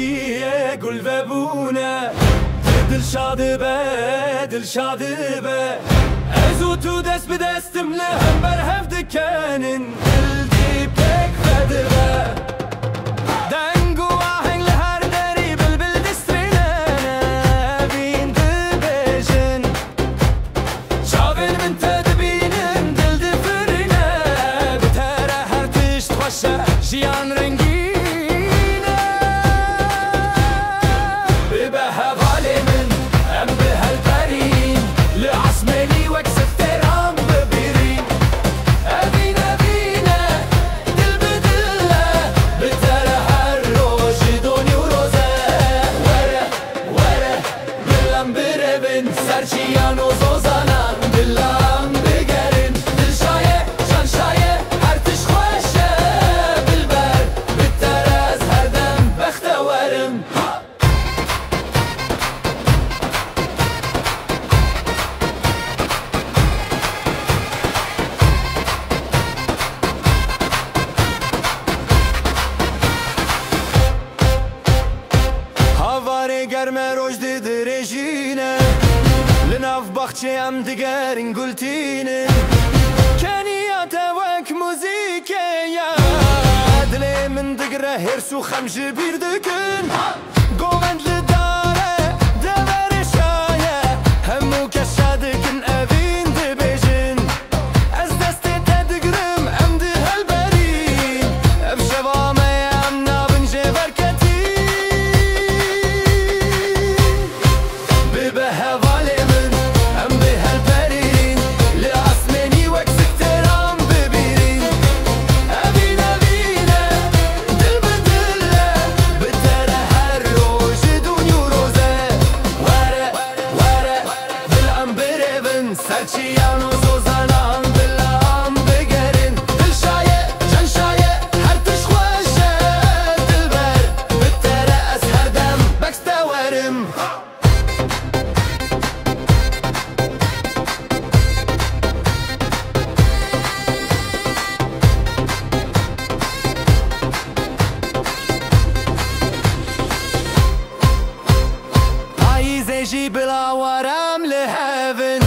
سرچیه گل و بونه دل شاده به از او تو دست به دستم لهم بر هفته کنن دل دی پک بده دنگ و آهنگ لهر داری بلبل دسترینه بین دبیجن شاوین من تدبینم دل دفرینه بتره هر تشت خوشه جیان رنگی سرچیان و زوزانان دلم بگرن دل شایه جان شایه هر تش خوشه بلبر بتر از هر دم بختورم هاواره گرمه روجد درجینه لناف باخچه هم دگرین گلتینه کنیات وک موزیکه یا دل من دگره هرسو خمج بیر دکن گوند لداره دور شایه همو کشا دکن اوین دبیجن از دست تدگرم ام ده هلبرین افشوامه ام نابنجه برکتی ببه هواله سرچیان و زوزانان دلم بگرن دل شایه جان شایه هر تش خوشه دلبر بتره از هر دم بکستورم پاییزه جی بلا ورم لهون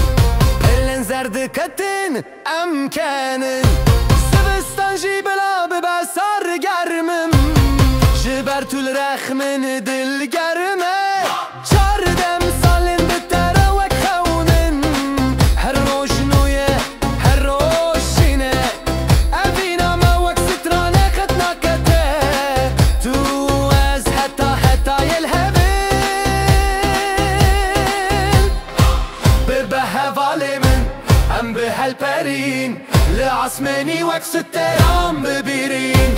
زرد کتن ام کنن سبستان جی بلا ببسار گرمم جبر طول رخمن دل گرمه چاردم سالن بتره وک خونن هر روش نویه هر روش شینه اوینا ما وک سترانه خطنا کته تو از حتا یلهبن ببه هواله من ام به هالبرين لعصمني وكس الترام ببيرين